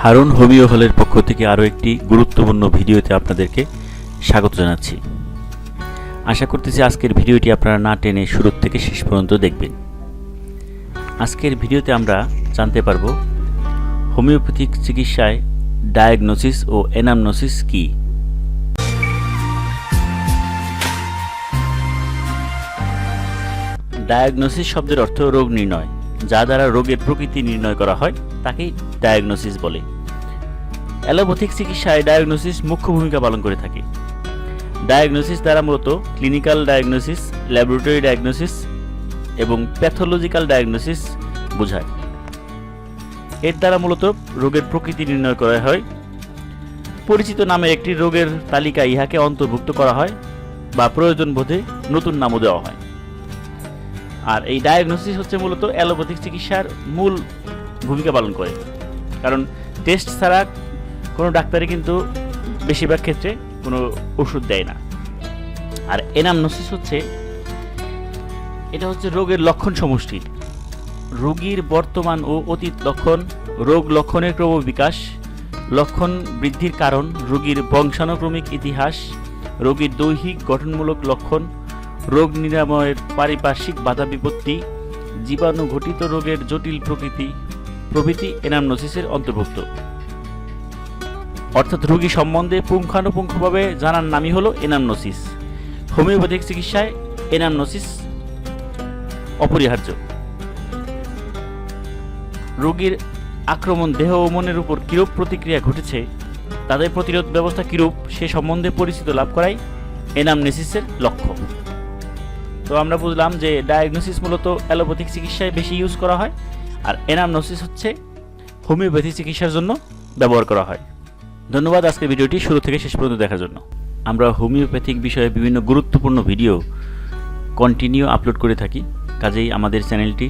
Harun homeo হলের পক্ষ থেকে আরও একটি গুরুত্বপূর্ণ ভিডিওতে আপনাদেরকে স্বাগত জানাচ্ছি। আশা করতেছি আজকের ভিডিওটি আপনারা না টেনে শুরু থেকে শেষ পর্যন্ত দেখবেন। আজকের ভিডিওতে আমরা জানতে পারব হোমিওপ্যাথিক চিকিৎসায় ডায়াগনোসিস ও অ্যানামনেসিস কী। ডায়াগনোসিস শব্দের অর্থ রোগ নির্ণয়, যা দ্বারা রোগের প্রকৃতি নির্ণয় করা হয় তাকেই ডায়াগনোসিস বলে। অ্যালোপ্যাথিক চিকিৎসায় ডায়াগনোসিস মুখ্য ভূমিকা পালন করে থাকে। ডায়াগনোসিস দ্বারা মূলত ক্লিনিক্যাল ডায়াগনোসিস, ল্যাবরেটরি ডায়াগনোসিস এবং প্যাথোলজিক্যাল ডায়াগনোসিস বোঝায়। এর দ্বারা মূলত রোগের প্রকৃতি নির্ণয় করা হয়। পরিচিত নামের একটি রোগের তালিকা ইহাকে অন্তর্ভুক্ত করা হয় বা প্রয়োজন বোধে নতুন নামও দেওয়া হয়। আর এই ডায়াগনোসিস হচ্ছে মূলত অ্যালোপ্যাথিক চিকিৎসার মূল ভূমিকা পালন করে, কারণ টেস্ট ছাড়া কোনো ডাক্তারই কিন্তু বেশিরভাগ ক্ষেত্রে কোনো ওষুধ দেয় না। আর অ্যানামনেসিস হচ্ছে রোগের লক্ষণ সমষ্টি, রোগীর বর্তমান ও অতীত লক্ষণ, রোগ লক্ষণের ক্রমবিকাশ, লক্ষণ বৃদ্ধির কারণ, রোগীর বংশানুক্রমিক ইতিহাস, রোগীর দৈহিক গঠনমূলক লক্ষণ, রোগ নিরাময়ের পারিপার্শ্বিক বাধা বিপত্তি, জীবাণু ঘটিত রোগের জটিল প্রকৃতি প্রভৃতি অ্যানামনেসিসের অন্তর্ভুক্ত। অর্থাৎ রোগী সম্বন্ধে পুঙ্খানুপুঙ্খভাবে জানার নামই হলো অ্যানামনেসিস। হোমিওপ্যাথিক চিকিৎসায় অ্যানামনেসিস অপরিহার্য। রোগীর আক্রমণ দেহ ও মনের উপর কিরূপ প্রতিক্রিয়া ঘটেছে, তাদের প্রতিরোধ ব্যবস্থা কিরূপ সে সম্বন্ধে পরিচিত লাভ করাই অ্যানামনেসিসের লক্ষ্য। তো আমরা বুঝলাম যে ডায়াগনোসিস মূলত অ্যালোপ্যাথিক চিকিৎসায় বেশি ইউজ করা হয়, আর অ্যানামনেসিস হচ্ছে হোমিওপ্যাথি চিকিৎসার জন্য ব্যবহার করা হয়। ধন্যবাদ আজকের ভিডিওটি শুরু থেকে শেষ পর্যন্ত দেখার জন্য। আমরা হোমিওপ্যাথিক বিষয়ে বিভিন্ন গুরুত্বপূর্ণ ভিডিও কন্টিনিউ আপলোড করে থাকি, কাজেই আমাদের চ্যানেলটি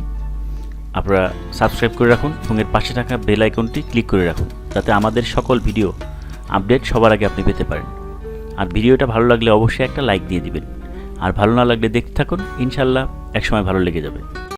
আপনারা সাবস্ক্রাইব করে রাখুন এবং এর পাশে থাকা বেল আইকনটি ক্লিক করে রাখুন, যাতে আমাদের সকল ভিডিও আপডেট সবার আগে আপনি পেতে পারেন। আর ভিডিওটা ভালো লাগলে অবশ্যই একটা লাইক দিয়ে দিবেন, আর ভালো না লাগলে দেখতে থাকুন, ইনশাল্লাহ একসময় ভালো লেগে যাবে।